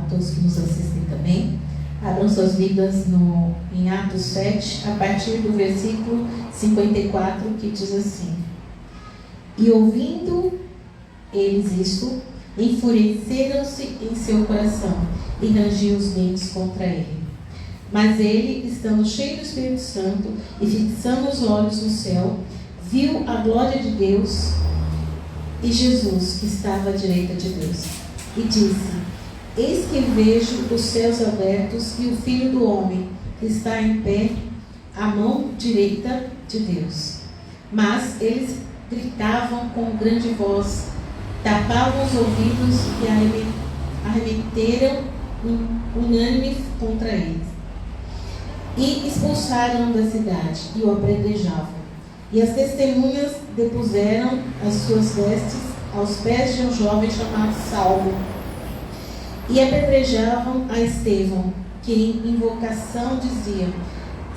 todos que nos assistem também. Abram suas Bíblias em Atos 7, a partir do versículo 54, que diz assim: E ouvindo eles isto, enfureceram-se em seu coração e rangiam os dentes contra ele. Mas ele, estando cheio do Espírito Santo e fixando os olhos no céu, viu a glória de Deus e Jesus, que estava à direita de Deus, e disse: Eis que vejo os céus abertos e o Filho do Homem, que está em pé, à mão direita de Deus. Mas eles gritavam com grande voz, tapavam os ouvidos e arremeteram unânime contra eles. E expulsaram da cidade e o apedrejavam. E as testemunhas depuseram as suas vestes aos pés de um jovem chamado Saulo. E apedrejavam a Estevão, que em invocação dizia: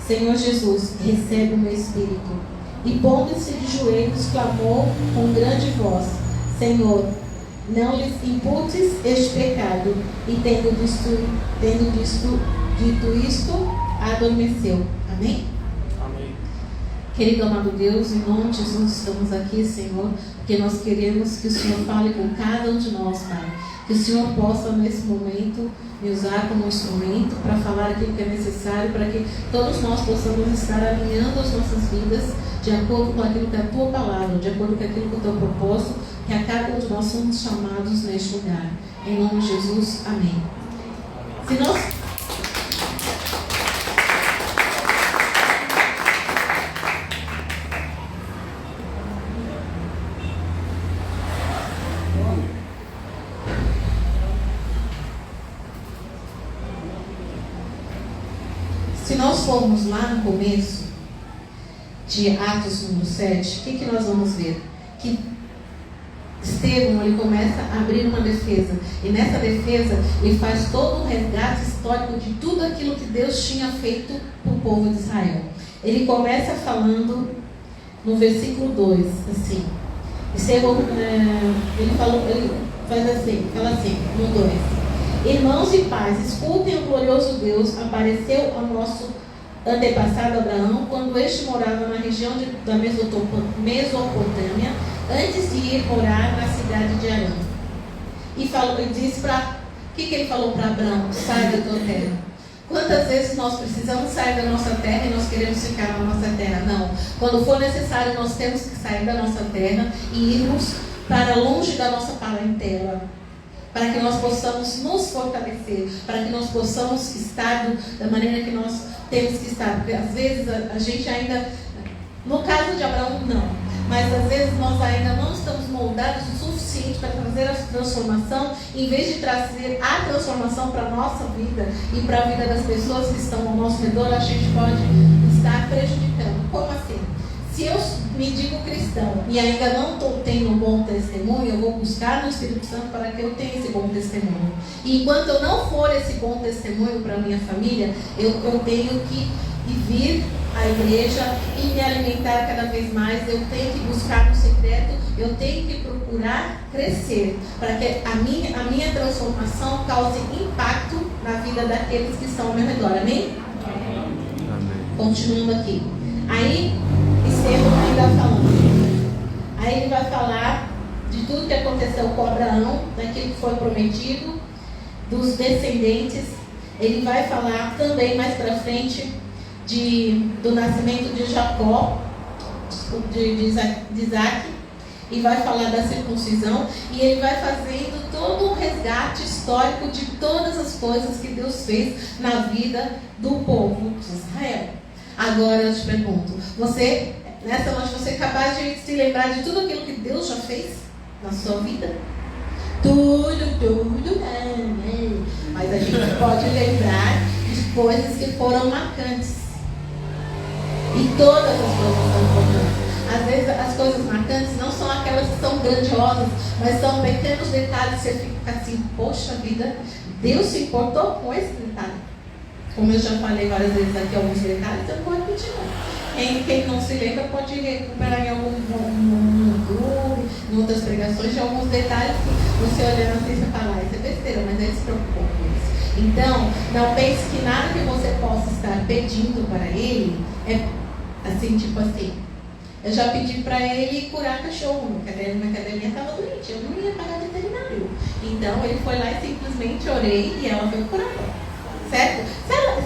Senhor Jesus, recebe o meu espírito. E pondo-se de joelhos, clamou com grande voz: Senhor, não lhes imputes este pecado. E tendo dito isto, adormeceu. Amém? Amém. Querido amado Deus, em nome de Jesus estamos aqui, Senhor, porque nós queremos que o Senhor fale com cada um de nós, Pai. Que o Senhor possa, nesse momento, me usar como instrumento para falar aquilo que é necessário, para que todos nós possamos estar alinhando as nossas vidas de acordo com aquilo que é a Tua palavra, de acordo com aquilo que é o Teu propósito, que a cada um de nós somos chamados neste lugar. Em nome de Jesus, amém. Se nós formos lá no começo de Atos número 7, o que nós vamos ver? Que Estevão, ele começa a abrir uma defesa. E nessa defesa, ele faz todo um resgate histórico de tudo aquilo que Deus tinha feito para o povo de Israel. Ele começa falando no versículo 2, assim. Estevão, ele fala assim, no 2. Irmãos e pais, escutem o glorioso Deus, apareceu ao nosso antepassado Abraão, quando este morava na região da Mesopotâmia, antes de ir morar na cidade de Arã. E disse o que ele falou para Abraão? Sai da tua terra. Quantas vezes nós precisamos sair da nossa terra e nós queremos ficar na nossa terra? Não. Quando for necessário, nós temos que sair da nossa terra e irmos para longe da nossa parentela, para que nós possamos nos fortalecer, para que nós possamos estar da maneira que nós temos que estar. Porque às vezes a gente ainda, no caso de Abraão não, mas às vezes nós ainda não estamos moldados o suficiente para trazer a transformação. Em vez de trazer a transformação para a nossa vida e para a vida das pessoas que estão ao nosso redor, a gente pode estar prejudicando. Como assim? Se eu me digo cristão e ainda não tenho um bom testemunho, eu vou buscar no Espírito Santo para que eu tenha esse bom testemunho. E enquanto eu não for esse bom testemunho para a minha família, eu tenho que vir à igreja e me alimentar cada vez mais. Eu tenho que buscar no secreto, eu tenho que procurar crescer, para que a minha transformação cause impacto na vida daqueles que estão ao meu redor. Amém? Amém. Continuando aqui. Aí Estevão ainda falando. Aí ele vai falar de tudo que aconteceu com Abraão, daquilo que foi prometido, dos descendentes. Ele vai falar também mais para frente do nascimento de Jacó, de Isaac, e vai falar da circuncisão, e ele vai fazendo todo um resgate histórico de todas as coisas que Deus fez na vida do povo de Israel. Agora eu te pergunto, nessa noite você é capaz de se lembrar de tudo aquilo que Deus já fez na sua vida? Tudo, mas a gente pode lembrar de coisas que foram marcantes. E todas as coisas são importantes. Às vezes as coisas marcantes não são aquelas que são grandiosas, mas são pequenos detalhes que você fica assim, poxa vida, Deus se importou com esse detalhe. Como eu já falei várias vezes aqui, alguns detalhes, eu não vou repetir não. Quem não se lembra pode recuperar em algum YouTube, em outras pregações, de alguns detalhes que você olhando assim e fala, isso é besteira, mas ele se preocupou com isso. Então, não pense que nada que você possa estar pedindo para ele é assim, tipo assim. Eu já pedi para ele curar cachorro, minha cadelinha estava doente, eu não ia pagar veterinário. Então ele foi lá e simplesmente orei e ela foi curada. Certo?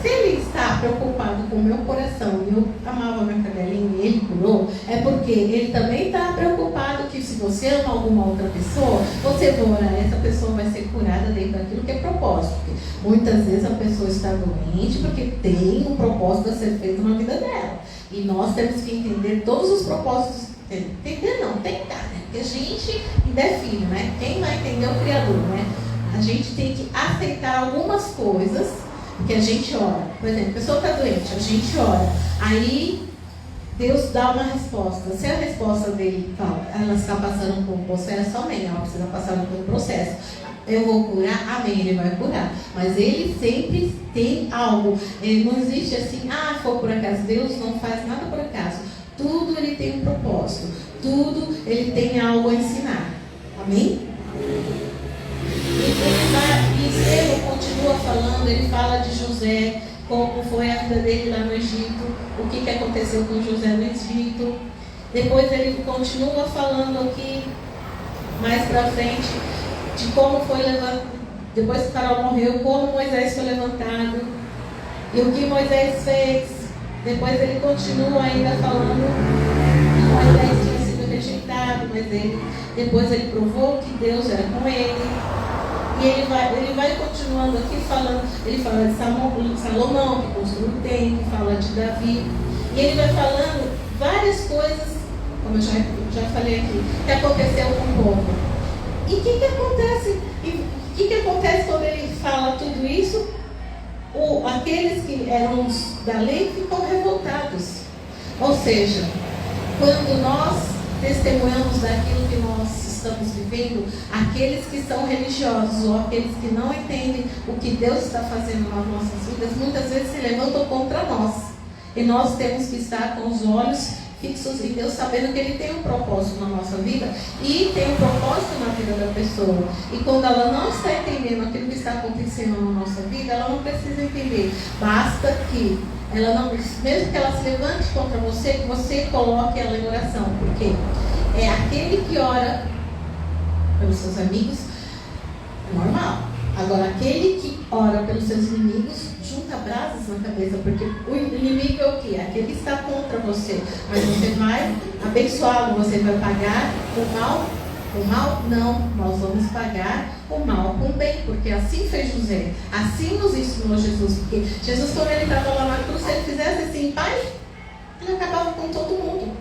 Se ele está preocupado com o meu coração e eu amava minha cadelinha e ele curou, é porque ele também está preocupado que se você ama alguma outra pessoa, você vai orar, essa pessoa vai ser curada dentro daquilo que é propósito. Porque muitas vezes a pessoa está doente porque tem um propósito a ser feito na vida dela. E nós temos que entender todos os propósitos. Entender não, tentar, né? Porque a gente ainda é filho, né? Quem vai entender é o Criador, né? A gente tem que aceitar algumas coisas que a gente ora. Por exemplo, a pessoa está doente, a gente ora. Aí Deus dá uma resposta. Se a resposta dele fala, ela está passando por um processo, amém, ela precisa passar por um processo. Eu vou curar, amém, ele vai curar. Mas ele sempre tem algo. Ele não existe assim, foi por acaso. Deus não faz nada por acaso. Tudo ele tem um propósito. Tudo ele tem algo a ensinar. Amém? E Estevão continua falando, ele fala de José, como foi a vida dele lá no Egito, o que aconteceu com José no Egito. Depois ele continua falando aqui, mais pra frente, de como foi levantado, depois que Faraó morreu, como Moisés foi levantado, e o que Moisés fez. Depois ele continua ainda falando que Moisés tinha sido rejeitado, mas depois ele provou que Deus era com ele. E ele vai continuando aqui falando, ele fala de Salomão, que construiu o templo, fala de Davi. E ele vai falando várias coisas, como eu já falei aqui, que aconteceu com o povo. E o que acontece? O que acontece quando ele fala tudo isso? Aqueles que eram os da lei ficam revoltados. Ou seja, quando nós testemunhamos daquilo que nós estamos vivendo, aqueles que são religiosos ou aqueles que não entendem o que Deus está fazendo nas nossas vidas, muitas vezes se levantam contra nós. E nós temos que estar com os olhos fixos em Deus, sabendo que Ele tem um propósito na nossa vida e tem um propósito na vida da pessoa. E quando ela não está entendendo aquilo que está acontecendo na nossa vida, ela não precisa entender. Basta que ela não, mesmo que ela se levante contra você, que você coloque ela em oração. Porque é aquele que ora pelos seus amigos, é normal. Agora, aquele que ora pelos seus inimigos, junta brasas na cabeça, porque o inimigo é o quê? Aquele que está contra você. Mas você vai abençoá-lo, você vai pagar o mal. O mal, não, nós vamos pagar o mal com o bem, porque assim fez José, assim nos ensinou Jesus. Porque Jesus, quando ele estava lá na cruz, se ele fizesse assim, pai, ele acabava com todo mundo.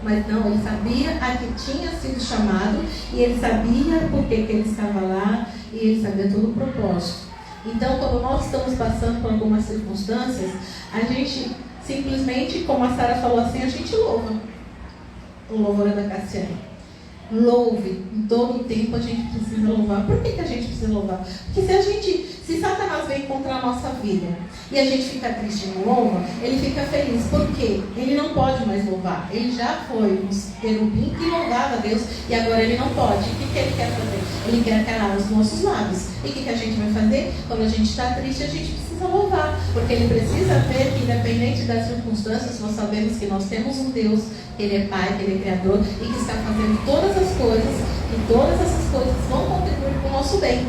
Mas não, ele sabia a que tinha sido chamado, e ele sabia por que ele estava lá, e ele sabia todo o propósito. Então, quando nós estamos passando por algumas circunstâncias, a gente simplesmente, como a Sara falou assim, a gente louva. O louvor é da Cassiane. Louve, em todo o tempo a gente precisa louvar. Por que a gente precisa louvar? Porque se Satanás vem contra a nossa vida e a gente fica triste e não louva, ele fica feliz. Por quê? Ele não pode mais louvar. Ele já foi um querubim que louvava a Deus e agora ele não pode. E o que ele quer fazer? Ele quer calar os nossos lábios. E o que a gente vai fazer? Quando a gente está triste, a gente precisa louvar. Porque ele precisa ver que, independente das circunstâncias, nós sabemos que nós temos um Deus, que Ele é Pai, que Ele é Criador e que está fazendo todas as coisas, e todas essas coisas vão contribuir para o nosso bem.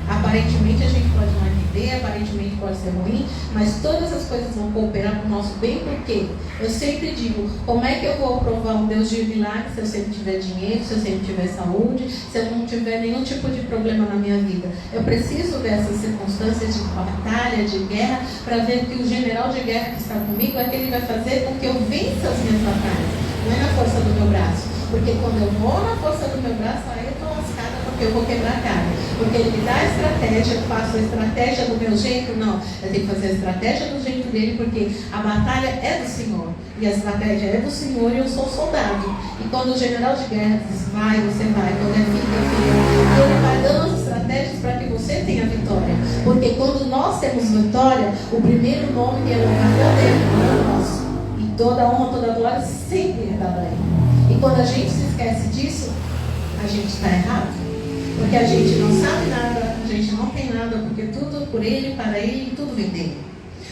Aparentemente a gente pode não entender, aparentemente pode ser ruim, mas todas as coisas vão cooperar para o nosso bem, porque eu sempre digo, como é que eu vou provar um Deus de milagre se eu sempre tiver dinheiro, se eu sempre tiver saúde, se eu não tiver nenhum tipo de problema na minha vida? Eu preciso dessas circunstâncias de batalha, de guerra, para ver que o general de guerra que está comigo é que ele vai fazer com que eu vença as minhas batalhas, não é na força do meu braço. Porque quando eu vou na força do meu braço, aí eu estou lascada, porque eu vou quebrar a cara. Porque ele me dá a estratégia, eu faço a estratégia do meu jeito? Não, eu tenho que fazer a estratégia do jeito dele, porque a batalha é do Senhor. E a estratégia é do Senhor e eu sou soldado. E quando o general de guerra diz, vai, você vai. Quando é fica, e ele vai dando as estratégias para que você tenha vitória. Porque quando nós temos vitória, o primeiro nome que é louvado é dele, não é o nosso. E toda a honra, toda a glória sempre é dada a ele. E quando a gente se esquece disso, a gente está errado. Porque a gente não sabe nada, a gente não tem nada, porque porque tudo por Ele, para Ele, tudo vem dele.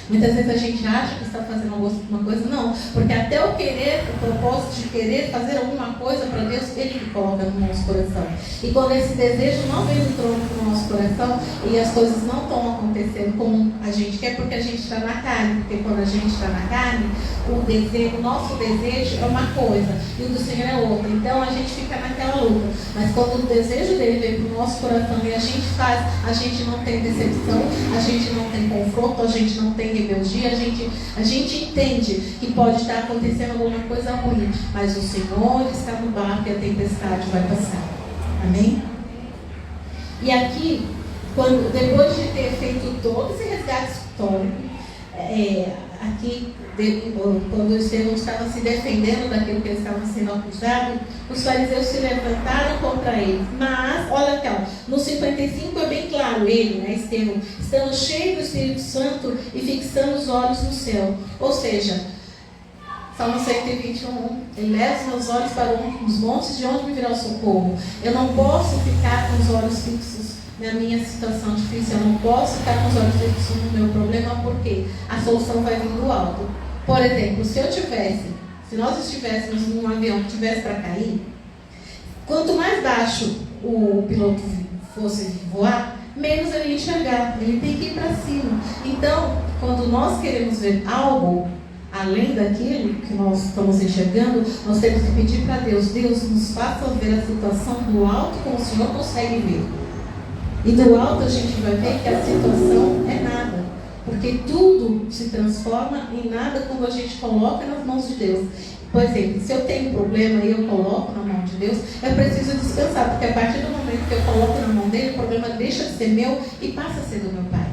Muitas vezes a gente acha que está fazendo alguma coisa, não, porque até o querer, o propósito de querer fazer alguma coisa para Deus, Ele que coloca no nosso coração. E quando esse desejo não vem do trono do nosso coração e as coisas não estão acontecendo como a gente quer, porque a gente está na carne, porque quando a gente está na carne, o nosso desejo é uma coisa e o do Senhor é outra. Então a gente fica naquela luta. Mas quando o desejo dele vem para o nosso coração e a gente faz, a gente não tem decepção, a gente não tem confronto, a gente não tem rebeldia, a gente entende que pode estar acontecendo alguma coisa ruim, mas o Senhor está no barco e a tempestade vai passar. Amém? E aqui, depois de ter feito todo esse resgate histórico, aqui, quando o Estevão estava se defendendo daquilo que ele estava sendo acusado, os fariseus se levantaram contra ele. Mas, olha aqui, no 55 é bem claro, ele, Estevão, estando cheio do Espírito Santo e fixando os olhos no céu. Ou seja, Salmo 121, ele leva os meus olhos para os montes, de onde me virá o socorro. Eu não posso ficar com os olhos fixos na minha situação difícil, eu não posso ficar com os olhos fixos no meu problema, porque a solução vai vir do alto. Por exemplo, se nós estivéssemos num avião que tivesse para cair, quanto mais baixo o piloto fosse voar, menos ele ia enxergar, ele tem que ir para cima. Então, quando nós queremos ver algo além daquilo que nós estamos enxergando, nós temos que pedir para Deus, nos faça ver a situação do alto como o Senhor consegue ver. E do alto a gente vai ver que a situação é nada, porque tudo se transforma em nada quando a gente coloca nas mãos de Deus. Por exemplo, se eu tenho um problema e eu coloco na mão de Deus, eu preciso descansar, porque a partir do momento que eu coloco na mão dele, o problema deixa de ser meu e passa a ser do meu Pai.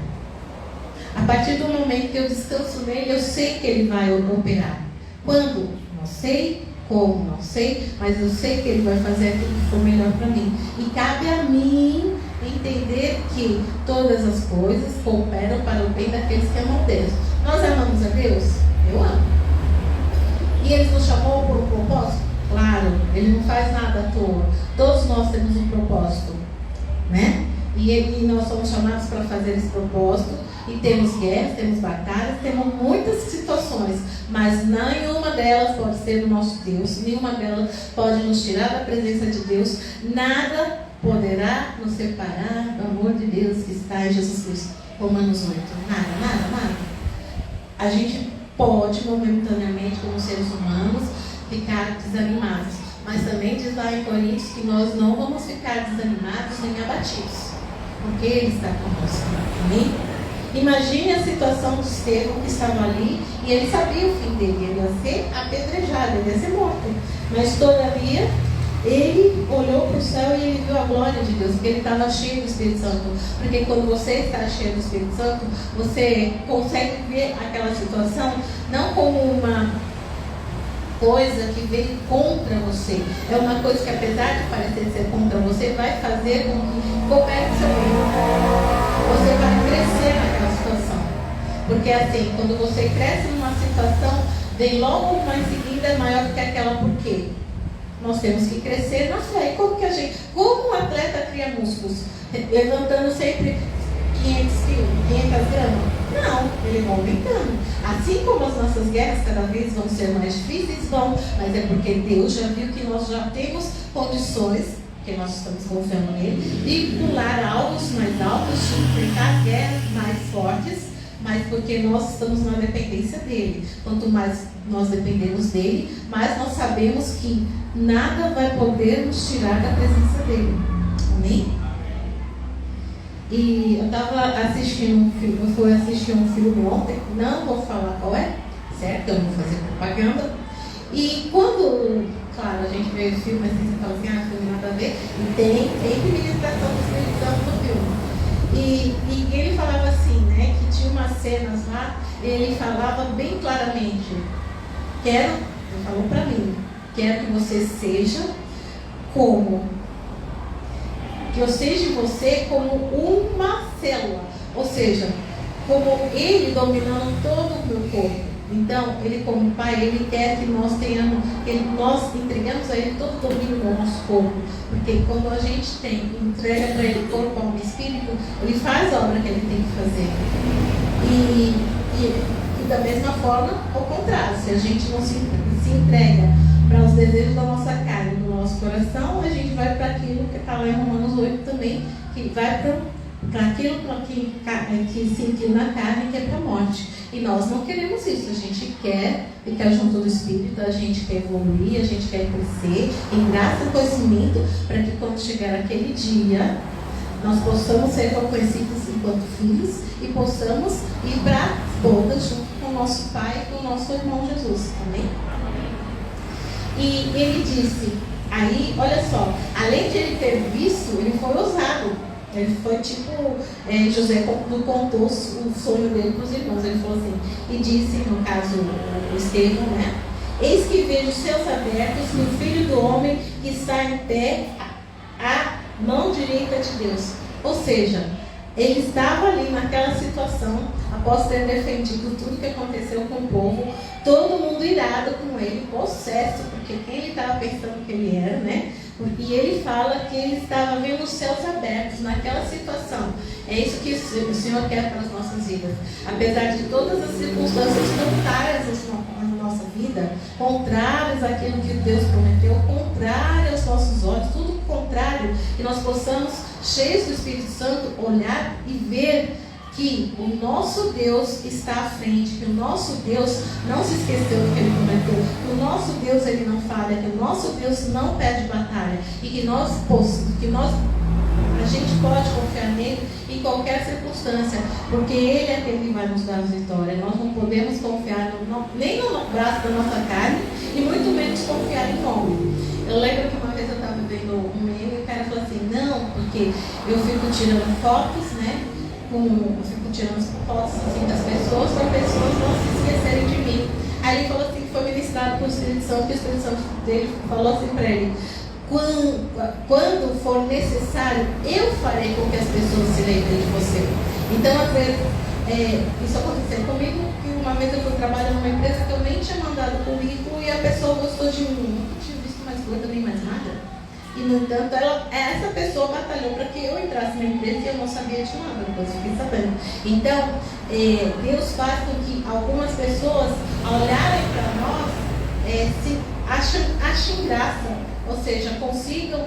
A partir do momento que eu descanso nele, eu sei que ele vai operar. Quando? Não sei. Como? Não sei. Mas eu sei que ele vai fazer aquilo que for melhor para mim. E cabe a mim entender que todas as coisas cooperam para o bem daqueles que amam Deus. Nós amamos a Deus? Eu amo. E Ele nos chamou por um propósito? Claro, Ele não faz nada à toa. Todos nós temos um propósito, né? E nós somos chamados para fazer esse propósito. E temos guerras, temos batalhas, temos muitas situações, mas nenhuma delas pode ser do nosso Deus, nenhuma delas pode nos tirar da presença de Deus. Nada poderá nos separar do amor de Deus que está em Jesus Cristo. Romanos 8. Nada. A gente pode momentaneamente, como seres humanos, ficar desanimados, mas também diz lá em Coríntios que nós não vamos ficar desanimados nem abatidos, porque Ele está conosco. Amém? Imagine a situação do Estevão que estava ali e ele sabia o fim dele, ele ia ser apedrejado, ele ia ser morto. Mas todavia, ele olhou para o céu e ele viu a glória de Deus, porque ele estava cheio do Espírito Santo. Porque quando você está cheio do Espírito Santo, você consegue ver aquela situação não como uma coisa que veio contra você. É uma coisa que, apesar de parecer ser contra você, vai fazer com que coopere o seu bem. Você vai crescer naquela situação. Porque assim, quando você cresce numa situação, vem logo uma em seguida maior do que aquela. Por quê? Nós temos que crescer na fé. E como um atleta cria músculos? Levantando sempre 500 gramas? Não, ele vai aumentando. Assim como as nossas guerras cada vez vão ser mais difíceis, mas é porque Deus já viu que nós já temos condições, que nós estamos confiando nele, de pular alvos mais altos, de enfrentar guerras mais fortes, mas porque nós estamos na dependência dele. Quanto mais nós dependemos dele, mais nós sabemos que nada vai poder nos tirar da presença dele. Amém? E eu estava assistindo um filme, eu fui assistir um filme ontem, não vou falar qual é, certo? Eu não vou fazer propaganda. E quando, claro, a gente vê o filme assim, você fala assim, filme nada a ver, e tem ministração do Espírito Santo no filme. E ele falava assim, né, que tinha umas cenas lá, ele falava bem claramente, ele falou para mim, quero que você seja que eu seja em você como uma célula, ou seja, como ele dominando todo o meu corpo. Então, Ele como Pai, Ele quer que nós tenhamos, nós entregamos a Ele todo o domínio do nosso corpo. Porque quando a gente entrega para Ele corpo, alma e espírito, Ele faz a obra que Ele tem que fazer. E da mesma forma, ao contrário, se a gente não se entrega para os desejos da nossa carne, do nosso coração, a gente vai para aquilo que está lá em Romanos 8 também, que vai para aquilo que se inclina na carne, que é para a morte. E nós não queremos isso, a gente quer ficar junto do Espírito, a gente quer evoluir, a gente quer crescer em graça e conhecimento, para que quando chegar aquele dia, nós possamos ser reconhecidos enquanto filhos e possamos ir para todas junto com o nosso Pai e com o nosso irmão Jesus. Amém? E ele disse, aí, olha só, além de ele ter visto, ele foi ousado. Ele foi tipo, José contou o sonho dele para os irmãos. Ele falou assim, e disse, no caso, o Estevão, né? Eis que vejo os céus abertos e o Filho do Homem que está em pé à mão direita de Deus. Ou seja, ele estava ali naquela situação, após ter defendido tudo que aconteceu com o povo, todo mundo irado com ele, possesso, porque quem ele estava pensando que ele era, né? E ele fala que ele estava vendo os céus abertos naquela situação. É isso que o Senhor quer para as nossas vidas. Apesar de todas as circunstâncias contrárias à nossa vida, contrárias àquilo que Deus prometeu, contrárias aos nossos olhos, tudo contrário, que nós possamos, cheios do Espírito Santo, olhar e ver que o nosso Deus está à frente, que o nosso Deus não se esqueceu do que Ele prometeu, que o nosso Deus Ele não falha, que o nosso Deus não perde batalha e que a gente pode confiar nele em qualquer circunstância, porque Ele é quem vai nos dar a vitória. Nós não podemos confiar nem no braço da nossa carne e muito menos confiar em homem. Eu lembro que uma vez eu estava vendo um meme e o cara falou assim, não, porque eu fico tirando fotos, né? Eu fico tirando fotos assim, das pessoas para pessoas não se esquecerem de mim. Aí ele falou assim que foi ministrado pelo Espírito Santo, que o Espírito Santo dele falou assim para ele, quando for necessário, eu farei com que as pessoas se lembrem de você. Então, às vezes, isso aconteceu comigo, que uma vez eu fui trabalhar numa empresa que eu nem tinha mandado currículo e a pessoa gostou de mim. Nunca tinha visto mais gorda nem mais nada. E, no entanto, essa pessoa batalhou para que eu entrasse na empresa e eu não sabia de nada, depois eu fiquei sabendo. Então, Deus faz com que algumas pessoas, ao olharem para nós, se achem graça, ou seja, consigam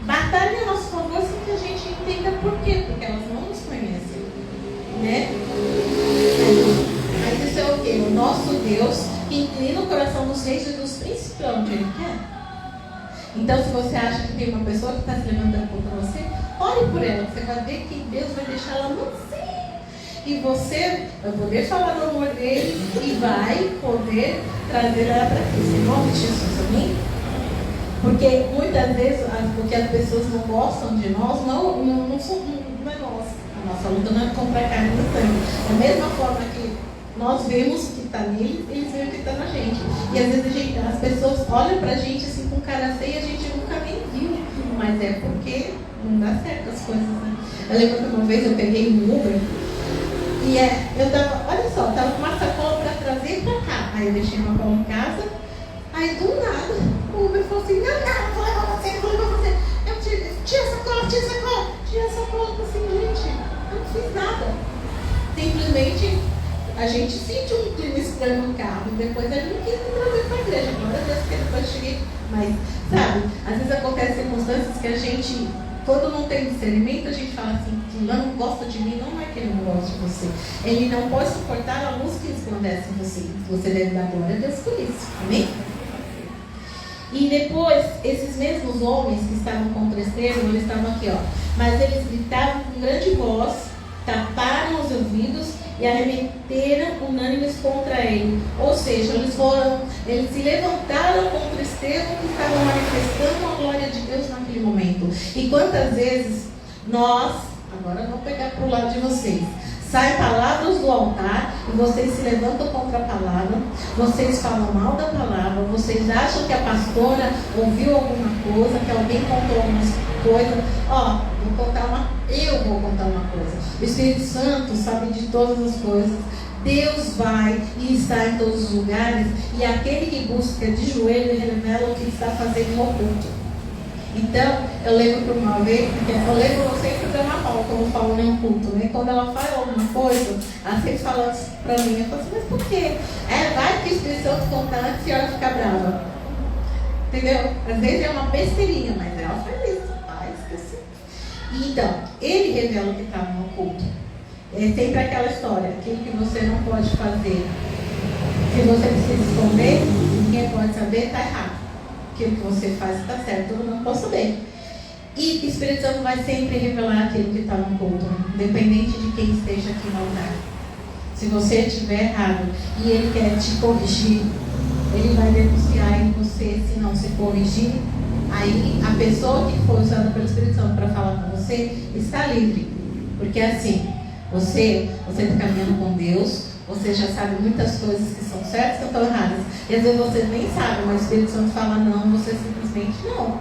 batalhar a nosso favor sem que a gente entenda por quê, porque elas não nos conhecem, né? Mas isso é o quê? O nosso Deus que inclina o coração dos reis e dos príncipes para onde Ele quer. Então, se você acha que tem uma pessoa que está se levantando contra você, ore por ela. Você vai ver que Deus vai deixar ela mansinha. E você vai poder falar do amor dele e vai poder trazer ela para Cristo. Em nome de Jesus, amém? Porque muitas vezes, porque as pessoas não gostam de nós, não é nossa. A nossa luta não é contra a carne e sangue. Da mesma forma que nós vemos o que está nele, eles veem o que está na gente. E às vezes as pessoas olham pra gente assim com cara feia, a gente nunca nem viu. Mas é porque não dá certo as coisas, né? Eu lembro que uma vez eu peguei um Uber e eu tava, olha só, eu tava com uma sacola pra trazer pra cá. Aí eu deixei uma cola em casa, aí do nada o Uber falou assim, não, vou levar você, Eu tira a sacola. Tira a sacola, eu falei assim, gente, eu não fiz nada. Simplesmente a gente sentiu um clima estranho no carro e depois ele não quis me trazer para a igreja. Glória a Deus, porque depois eu cheguei. Mas, sabe, às vezes acontecem circunstâncias que a gente, quando não tem discernimento, a gente fala assim, fulano não gosta de mim, não é que ele não gosta de você. Ele não pode suportar a luz que resplandece em você. Você deve dar glória a Deus por isso. Amém? E depois, esses mesmos homens que estavam contra Estevão, eles estavam aqui, ó. Mas eles gritavam com grande voz, taparam os ouvidos e arremeteram unânimes contra ele. Ou seja, eles se levantaram contra Estevão, que estavam manifestando a glória de Deus naquele momento. E quantas vezes nós, agora eu vou pegar para o lado de vocês, saem palavras do altar e vocês se levantam contra a palavra, vocês falam mal da palavra, vocês acham que a pastora ouviu alguma coisa, que alguém contou algumas coisas. Eu vou contar uma coisa. O Espírito Santo sabe de todas as coisas. Deus vai e está em todos os lugares, e aquele que busca de joelho revela o que está fazendo no oculto. Então, eu lembro por uma vez, eu lembro sempre da Ana Paula, como falo em um culto, né? Quando ela fala alguma coisa, ela sempre fala pra mim, eu falo assim, mas por quê? Vai que o Espírito Santo conta antes e ela fica brava. Entendeu? Às vezes é uma besteirinha, mas ela faz isso. Esqueci. E então, ele revela o que estava no oculto. É sempre aquela história, aquilo que você não pode fazer. Se você precisa esconder, ninguém pode saber, está errado. Aquilo que você faz está certo, todo mundo pode saber. E o Espírito Santo vai sempre revelar aquilo que está no oculto, independente de quem esteja aqui no lugar. Se você estiver errado e ele quer te corrigir, ele vai denunciar em você se não se corrigir. Aí a pessoa que foi usada pelo Espírito Santo para falar com você está livre. Porque assim, você está caminhando com Deus, você já sabe muitas coisas que são certas e estão erradas. E às vezes você nem sabe, mas o Espírito Santo fala não, você simplesmente não.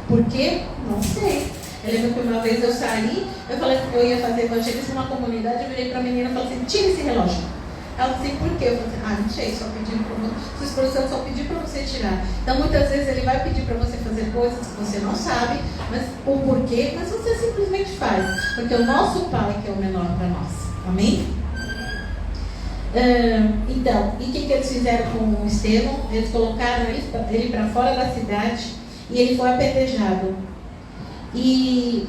Por quê? Não sei. Eu lembro que uma vez eu saí, eu falei que eu ia fazer evangelismo numa comunidade, eu virei para a menina e falei assim, tira esse relógio. Ela disse, por quê? Eu falei, não sei, só pedindo para você. O Espírito Santo só pediu para você tirar. Então muitas vezes ele vai pedir para você fazer coisas que você não sabe, mas o porquê, mas você simplesmente faz. Porque o nosso Pai que é o menor para nós. Amém? Então, e o que eles fizeram com o Estevão? Eles colocaram ele para fora da cidade e ele foi apedrejado. E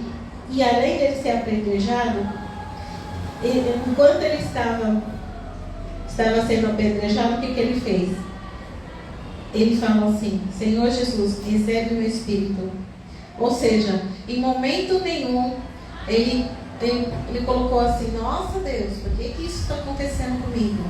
além de ele ser apedrejado, enquanto ele estava sendo apedrejado, o que ele fez? Ele falou assim, Senhor Jesus, recebe o meu espírito. Ou seja, em momento nenhum, ele colocou assim, nossa Deus, por que isso está acontecendo comigo?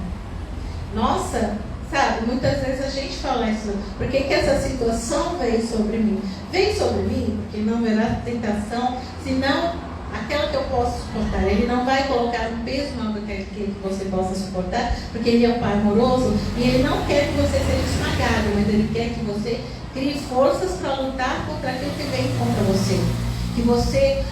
Nossa, sabe, muitas vezes a gente fala isso, por que essa situação veio sobre mim? Veio sobre mim porque não haverá tentação, senão aquela que eu posso suportar. Ele não vai colocar um peso maior do que aquele que você possa suportar, porque ele é um Pai amoroso e ele não quer que você seja esmagado, mas ele quer que você crie forças para lutar contra aquilo que vem contra você. Que você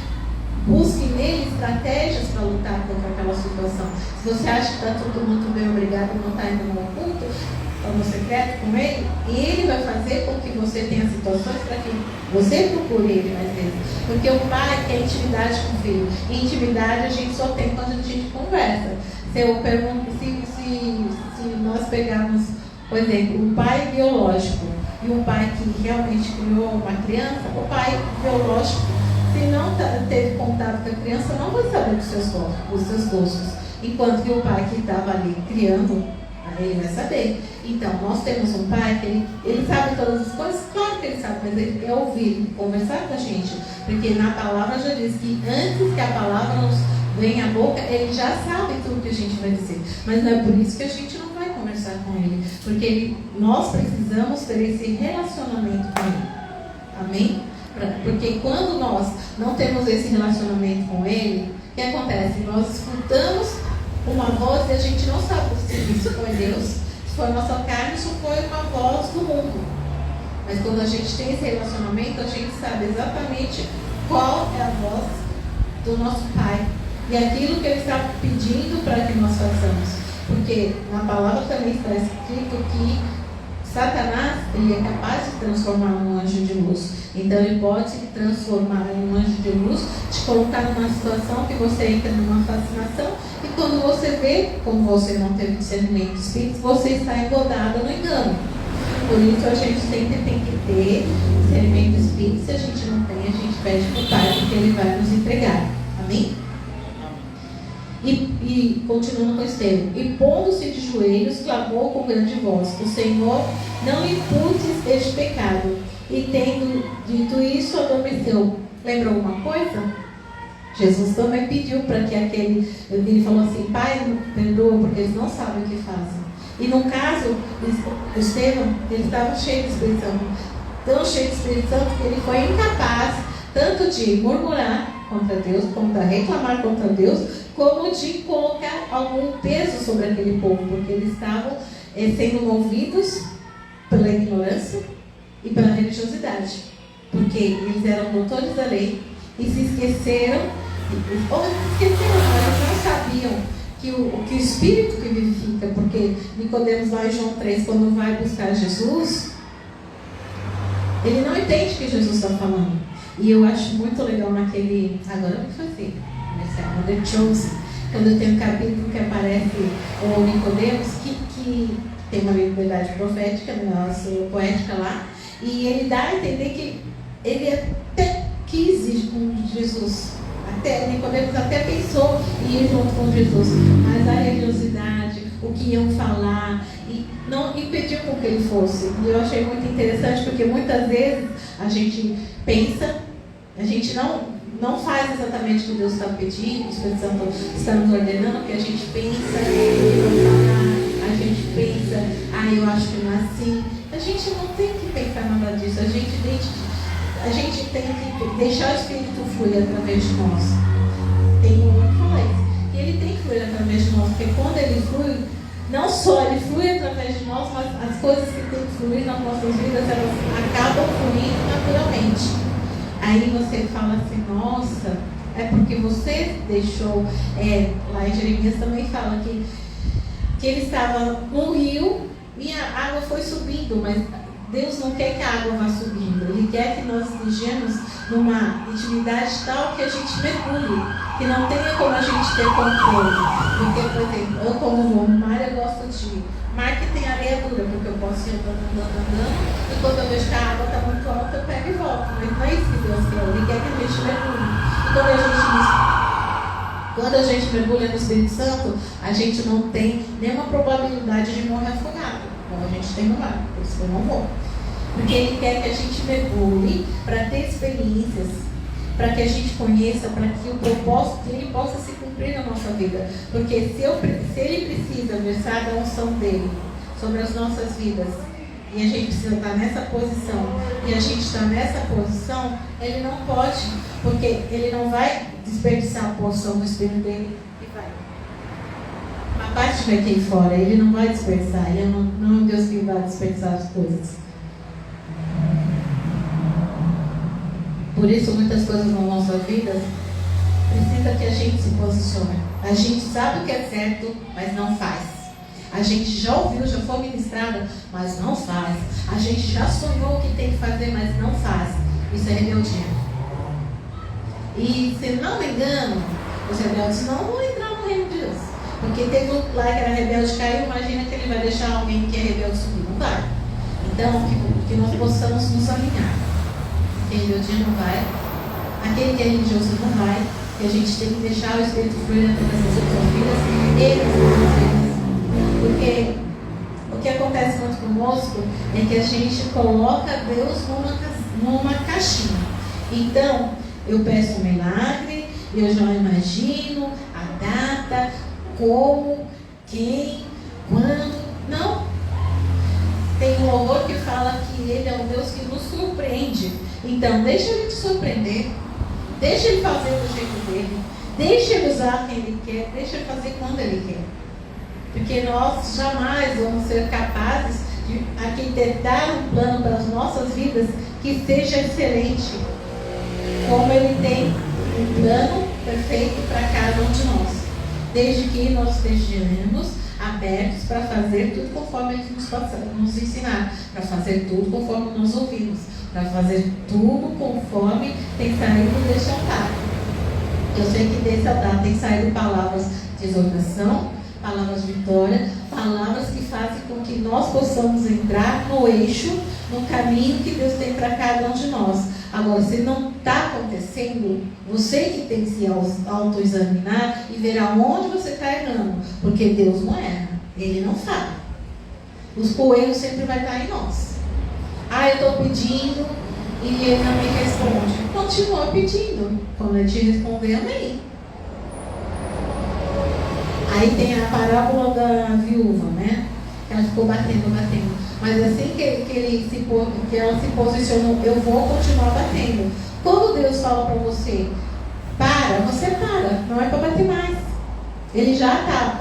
busque nele estratégias para lutar contra aquela situação. Se você acha que está tudo muito bem, obrigado, não está indo no oculto, no secreto com ele, e ele vai fazer com que você tenha situações para que você procure ele mais vezes. Porque o pai quer intimidade com o filho. E intimidade a gente só tem quando a gente conversa. Se eu pergunto, se nós pegarmos, por exemplo, um pai biológico e um pai que realmente criou uma criança, o pai biológico, se não teve contato com a criança, não vai saber dos seus gostos. Enquanto que o pai que estava ali criando, ele vai saber. Então, nós temos um pai que ele sabe todas as coisas, claro que ele sabe, mas ele quer ouvir, conversar com a gente. Porque na palavra já diz que antes que a palavra nos venha à boca, ele já sabe tudo que a gente vai dizer. Mas não é por isso que a gente não vai conversar com ele. Porque nós precisamos ter esse relacionamento com ele. Amém? Porque quando nós não temos esse relacionamento com ele, o que acontece? Nós escutamos uma voz e a gente não sabe se isso foi Deus, se foi a nossa carne, se foi uma voz do mundo. Mas quando a gente tem esse relacionamento, a gente sabe exatamente qual é a voz do nosso Pai e aquilo que Ele está pedindo para que nós façamos. Porque na palavra também está escrito que Satanás, ele é capaz de transformar um anjo de luz. Então ele pode se transformar em um anjo de luz, te colocar numa situação que você entra numa fascinação, e quando você vê, como você não teve discernimento de espírito, você está engodado no engano. Por isso a gente sempre tem que ter discernimento de espírito. Se a gente não tem, a gente pede para o Pai, porque Ele vai nos entregar. Amém? E continuando com Estevão, e pondo-se de joelhos, clamou com grande voz: o Senhor, não imputes este pecado. E tendo dito isso, adormeceu. Lembra alguma coisa? Jesus também pediu para que ele falou assim: Pai, perdoa, porque eles não sabem o que fazem. E no caso, Estevão, ele estava cheio de Espírito Santo, tão cheio de Espírito Santo que ele foi incapaz tanto de murmurar contra Deus, como de reclamar contra Deus, como de colocar algum peso sobre aquele povo, porque eles estavam sendo movidos pela ignorância e pela religiosidade, porque eles eram doutores da lei e se esqueceram, ou eles não sabiam que o Espírito que vivifica, porque Nicodemos lá em João 3, quando vai buscar Jesus, ele não entende o que Jesus está falando. E eu acho muito legal naquele, agora eu vou fazer, nesse The Chosen, quando tem um capítulo que aparece o Nicodemos, que tem uma liberdade profética, poética lá, e ele dá a entender que ele até quis ir com Jesus. Nicodemos até pensou em ir junto com Jesus, mas a religiosidade, o que iam falar, e não impediu com que ele fosse. E eu achei muito interessante, porque muitas vezes a gente pensa, a gente não faz exatamente o que Deus está pedindo, o Espírito Santo está nos ordenando, porque a gente pensa em falar, a gente pensa, eu acho que não é assim. A gente não tem que pensar nada disso, a gente tem que deixar o Espírito fluir através de nós. Tem um que fala isso. E ele tem que fluir através de nós, porque quando ele flui, não só ele flui através de nós, mas as coisas que tem que fluir nas nossas vidas, elas acabam fluindo naturalmente. Aí você fala assim, nossa, é porque você deixou, lá em Jeremias também fala que ele estava no rio e a água foi subindo, mas Deus não quer que a água vá subindo. Ele quer que nós estejamos numa intimidade tal que a gente mergulhe, que não tenha como a gente ter controle. Porque, por exemplo, eu como vou no mar, eu gosto de mar que tem areia dura, porque eu posso ir andando, e quando eu vejo que a água está muito alta, eu pego e volto. Mas não é isso que Deus quer, Ele quer que a gente mergulhe. E quando a gente mergulha no Espírito Santo, a gente não tem nenhuma probabilidade de morrer afogado, como a gente tem no mar, por isso eu não vou. Porque Ele quer que a gente mergulhe para ter experiências, para que a gente conheça, para que o propósito dele possa se cumprir na nossa vida. Porque se Ele precisa versar da unção dele sobre as nossas vidas, e a gente precisa estar nessa posição, e a gente está nessa posição, Ele não pode, porque Ele não vai desperdiçar a porção do Espírito dele e vai. Uma parte vai cair fora, Ele não vai desperdiçar, Ele não é um Deus que vai desperdiçar as coisas. Por isso, muitas coisas na nossa vida precisa que a gente se posicione. A gente sabe o que é certo, mas não faz. A gente já ouviu, já foi ministrada, mas não faz. A gente já sonhou o que tem que fazer, mas não faz. Isso é rebeldia. E, se não me engano, os rebeldes não vão entrar no reino de Deus. Porque teve um lá que era rebelde caiu, imagina que ele vai deixar alguém que é rebelde subir. Não vai. Então, que nós possamos nos alinhar. Quem rebeldia não vai, aquele que é religioso não vai, e a gente tem que deixar o Espírito fluir através das nossas vidas e das nossas vidas. Porque o que acontece muito conosco é que a gente coloca Deus numa caixinha. Então, eu peço um milagre, eu já imagino a data, como, quem, quando. Não. Tem um louvor que fala que Ele é um Deus que nos surpreende. Então, deixa Ele te surpreender. Deixa Ele fazer do jeito dele. Deixa Ele usar quem Ele quer. Deixa Ele fazer quando Ele quer. Porque nós jamais vamos ser capazes de arquitetar um plano para as nossas vidas que seja excelente. Como Ele tem um plano perfeito para cada um de nós. Desde que nós estejamos abertos para fazer tudo conforme Ele nos ensinar, para fazer tudo conforme nós ouvimos, para fazer tudo conforme tem saído deste altar. Eu sei que desse altar tem saído palavras de exortação, palavras de vitória, palavras que fazem com que nós possamos entrar no eixo, no caminho que Deus tem para cada um de nós. Agora, se não está acontecendo, você que tem que se autoexaminar e ver aonde você está errando. Porque Deus não erra, Ele não fala. Os coelhos sempre vai estar em nós. Eu estou pedindo e Ele não me responde. Continua pedindo. Quando Ele te responder, amém. Aí tem a parábola da viúva, né? Ela ficou batendo. Mas assim que ela se posicionou, eu vou continuar batendo. Quando Deus fala para você, você para. Não é para bater mais. Ele já está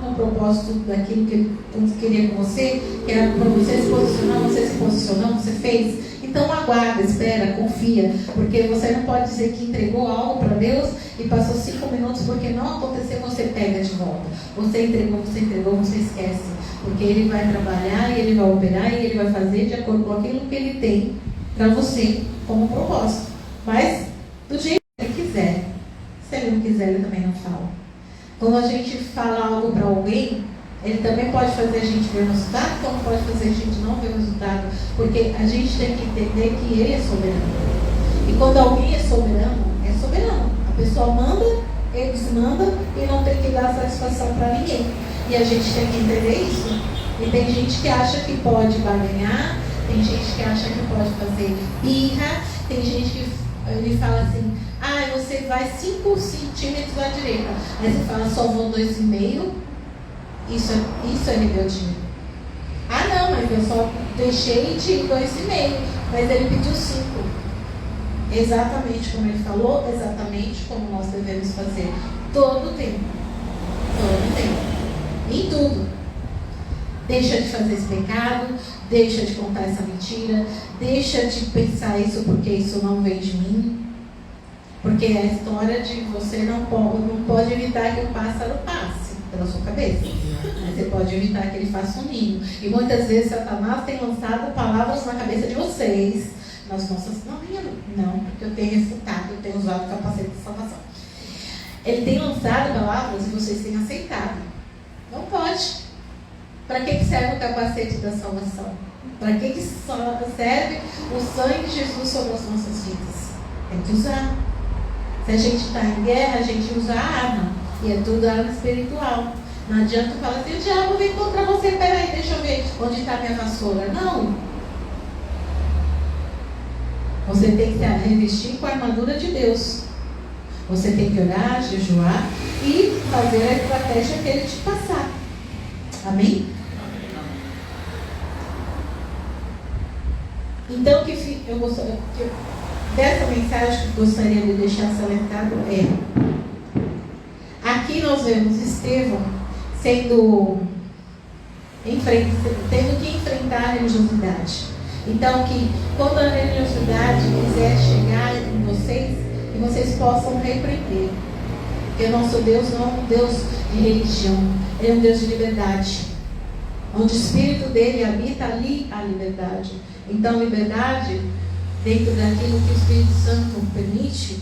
no propósito daquilo que Ele queria com você, que era para você se posicionar, você se posicionou, você fez. Então aguarda, espera, confia, porque você não pode dizer que entregou algo para Deus e passou 5 minutos porque não aconteceu, você pega de volta. Você entregou, você esquece, porque Ele vai trabalhar e Ele vai operar e Ele vai fazer de acordo com aquilo que Ele tem para você como propósito, mas do jeito que Ele quiser. Se Ele não quiser, Ele também não fala. Quando a gente fala algo para alguém, Ele também pode fazer a gente ver o resultado, como pode fazer a gente não ver o resultado, porque a gente tem que entender que Ele é soberano. E quando alguém é soberano, é soberano. A pessoa manda, ele desmanda e não tem que dar satisfação para ninguém. E a gente tem que entender isso. E tem gente que acha que pode barganhar, tem gente que acha que pode fazer birra, tem gente que ele fala assim, você vai 5 centímetros à direita. Aí você fala, só vou 2,5. Isso é rebeldia. Não, mas eu só deixei de 2,5. Mas ele pediu 5. Exatamente como ele falou, exatamente como nós devemos fazer. Todo o tempo. Todo o tempo. Em tudo. Deixa de fazer esse pecado, deixa de contar essa mentira, deixa de pensar isso porque isso não vem de mim. Porque é a história de você não pode evitar que o pássaro passe pela sua cabeça. Você pode evitar que ele faça um ninho. E muitas vezes Satanás tem lançado palavras na cabeça de vocês. Nas nossas. Não, porque eu tenho refutado, eu tenho usado o capacete de salvação. Ele tem lançado palavras e vocês têm aceitado. Não pode. Para que serve o capacete da salvação? Para que serve o sangue de Jesus sobre as nossas vidas? Tem que usar. Se a gente está em guerra, a gente usa a arma. E é tudo arma espiritual. Não adianta falar assim, o diabo vem contra você, peraí, deixa eu ver onde está a minha vassoura. Não. Você tem que se revestir com a armadura de Deus. Você tem que orar, jejuar e fazer a estratégia que Ele te passar. Amém? Então, dessa mensagem que eu gostaria de deixar salientado aqui nós vemos Estevão tendo que enfrentar a religiosidade. Então, que quando a religiosidade quiser chegar em vocês, que vocês possam repreender. Porque o nosso Deus não é um Deus de religião, Ele é um Deus de liberdade. Onde o Espírito dele habita, ali a liberdade. Então, liberdade, dentro daquilo que o Espírito Santo permite,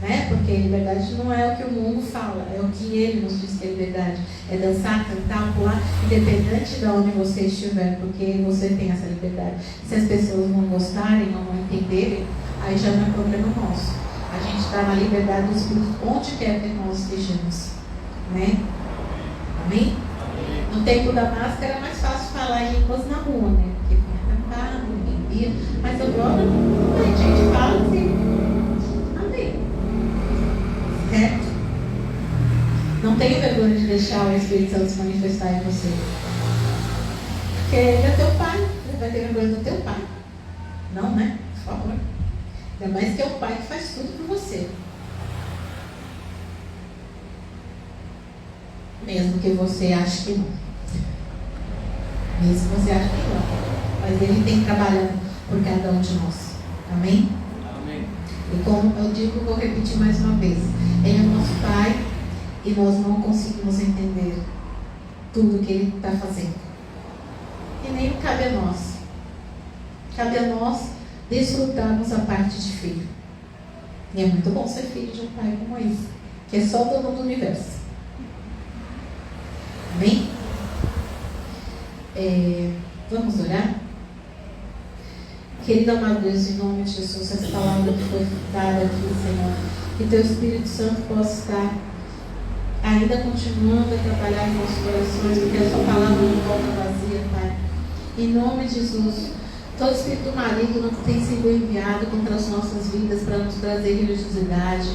né? Porque liberdade não é o que o mundo fala, é o que Ele nos diz que é liberdade. É dançar, cantar, pular, independente de onde você estiver, porque você tem essa liberdade. Se as pessoas não gostarem ou não entenderem, aí já não é problema nosso. A gente está na liberdade do Espírito onde quer que nós estejamos, né? Amém? No tempo da máscara é mais fácil falar em línguas na rua, né? Porque fica cantado, ninguém via. Mas agora a gente fala assim. Amém. Certo? Não tenha vergonha de deixar o Espírito Santo se manifestar em você. Porque ele é teu pai. Você vai ter vergonha do teu pai. Não, né? Por favor. Ainda mais que é o pai que faz tudo por você. Mesmo que você ache que não. Mesmo que você ache que não. Mas Ele tem trabalhando por cada um de nós. Amém? Amém. E como eu digo, vou repetir mais uma vez. Ele é o nosso Pai e nós não conseguimos entender tudo que Ele está fazendo. E nem cabe a nós. Cabe a nós desfrutarmos a parte de filho. E é muito bom ser filho de um pai como esse, que é só o dono do universo. Amém? Vamos orar? Querido amado Deus, em nome de Jesus, essa palavra que foi dada aqui, Senhor, que Teu Espírito Santo possa estar ainda continuando a trabalhar em nossos corações, porque a Sua palavra não volta vazia, Pai. Em nome de Jesus, todo espírito maligno que tem sido enviado contra as nossas vidas para nos trazer religiosidade,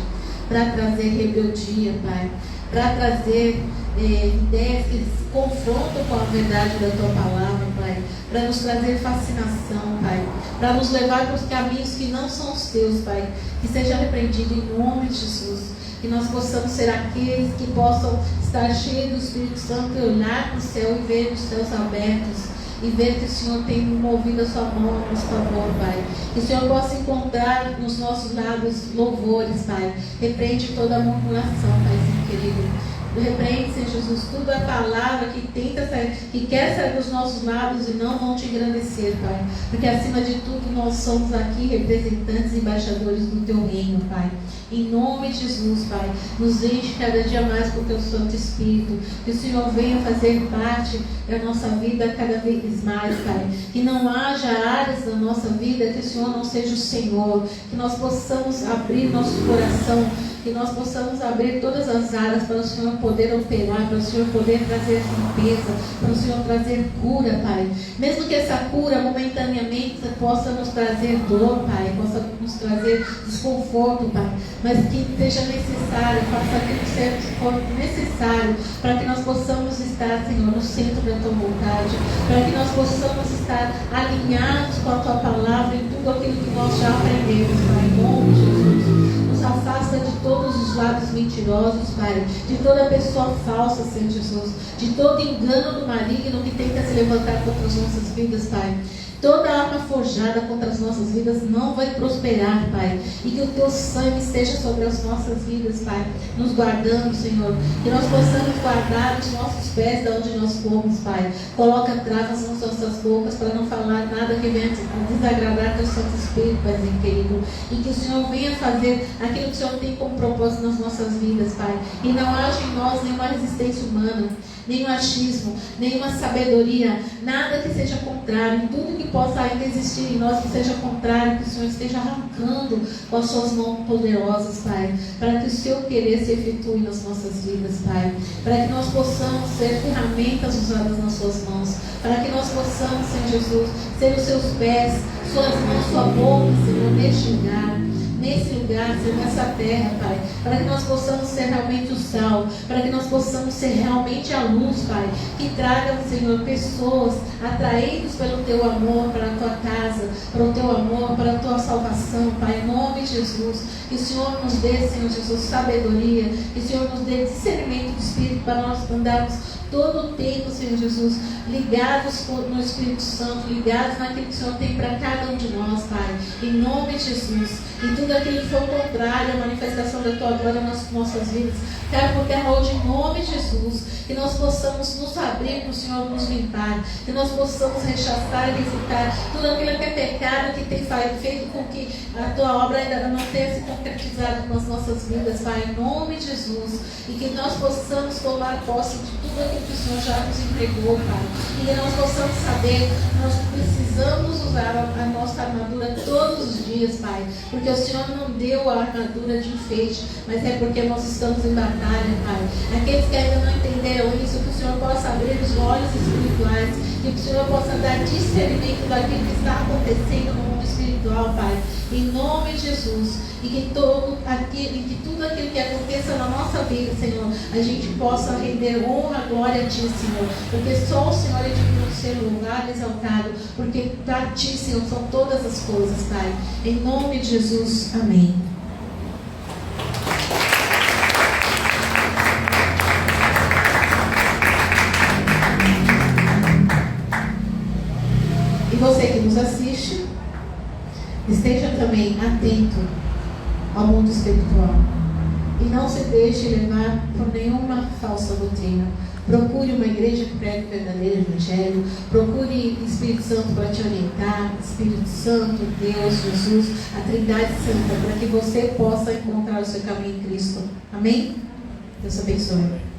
para trazer rebeldia, Pai, para trazer ideias que confrontam com a verdade da Tua palavra, Pai, para nos trazer fascinação, Pai, para nos levar para os caminhos que não são os Teus, Pai, que seja repreendido em nome de Jesus, que nós possamos ser aqueles que possam estar cheios do Espírito Santo e olhar para o céu e ver os céus abertos e ver que o Senhor tem movido a sua mão a nosso favor, Pai. Que o Senhor possa encontrar nos nossos lábios louvores, Pai. Repreende toda a murmuração, Paizinho querido. Repreende, Senhor Jesus, tudo a palavra que tenta sair, que quer sair dos nossos lábios e não vão te engrandecer, Pai. Porque acima de tudo nós somos aqui representantes e embaixadores do Teu reino, Pai. Em nome de Jesus, Pai, nos enche cada dia mais com o Teu Santo Espírito. Que o Senhor venha fazer parte da nossa vida cada vez mais, Pai. Que não haja áreas da nossa vida que o Senhor não seja o Senhor. Que nós possamos abrir nosso coração, que nós possamos abrir todas as áreas para o Senhor poder operar, para o Senhor poder trazer limpeza, para o Senhor trazer cura, Pai. Mesmo que essa cura momentaneamente possa nos trazer dor, Pai, possa nos trazer desconforto, Pai, mas que seja necessário, faça aquilo que for necessário, para que nós possamos estar, Senhor, no centro da Tua vontade, para que nós possamos estar alinhados com a Tua palavra em tudo aquilo que nós já aprendemos, Pai, em nome de Jesus. Nos afasta de todos os lados mentirosos, Pai, de toda pessoa falsa, Senhor Jesus, de todo engano do maligno que tenta se levantar contra as nossas vidas, Pai. Toda arma forjada contra as nossas vidas não vai prosperar, Pai. E que o Teu sangue esteja sobre as nossas vidas, Pai, nos guardando, Senhor. Que nós possamos guardar os nossos pés de onde nós fomos, Pai. Coloca travas nas nossas bocas para não falar nada que venha desagradar Teu Santo Espírito, Paizinho querido. E que o Senhor venha fazer aquilo que o Senhor tem como propósito nas nossas vidas, Pai. E não haja em nós nenhuma resistência humana, nenhum achismo, nenhuma sabedoria, nada que seja contrário, em tudo que possa ainda existir em nós que seja contrário, que o Senhor esteja arrancando com as suas mãos poderosas, Pai, para que o Seu querer se efetue nas nossas vidas, Pai, para que nós possamos ser ferramentas usadas nas Suas mãos, para que nós possamos, Senhor Jesus, ser os Seus pés, Suas mãos, Sua boca, Senhor, neste lugar, Senhor, nessa terra, Pai, para que nós possamos ser realmente o sal, para que nós possamos ser realmente a luz, Pai, que tragam, Senhor, pessoas atraídas pelo Teu amor para a Tua casa, para o Teu amor, para a Tua salvação, Pai, em nome de Jesus. Que o Senhor nos dê, Senhor Jesus, sabedoria, que o Senhor nos dê discernimento do Espírito para nós andarmos todo o tempo, Senhor Jesus, ligados no Espírito Santo, ligados naquilo que o Senhor tem para cada um de nós, Pai, em nome de Jesus. E tudo aquilo que for contrário à manifestação da Tua glória nas nossas vidas, quero por terra hoje, em nome de Jesus, que nós possamos nos abrir para o Senhor nos limpar, que nós possamos rechaçar e refutar tudo aquilo que é pecado, que tem feito com que a Tua obra ainda não tenha se concretizado nas nossas vidas, Pai, em nome de Jesus, e que nós possamos tomar posse de tudo aquilo que o Senhor já nos entregou, Pai, e que nós possamos saber que nós precisamos usar a nossa armadura todos os dias, Pai, porque o Senhor não deu a armadura de enfeite, mas é porque nós estamos em batalha, Pai. Aqueles que ainda não entenderam isso, que o Senhor possa abrir os olhos espirituais, que o Senhor possa dar discernimento daquilo que está acontecendo no mundo espiritual, Pai, em nome de Jesus, e que tudo aquilo que aconteça na nossa vida, Senhor, a gente possa render honra, glória a Ti, Senhor, porque só o Senhor é digno de ser louvado e exaltado, porque para Ti, Senhor, são todas as coisas, Pai, em nome de Jesus, amém. E você que nos assiste, esteja também atento ao mundo espiritual e não se deixe levar por nenhuma falsa doutrina. Procure uma igreja que pregue o verdadeiro evangelho, procure Espírito Santo para te orientar, Espírito Santo, Deus, Jesus, a Trindade Santa, para que você possa encontrar o seu caminho em Cristo. Amém? Deus abençoe.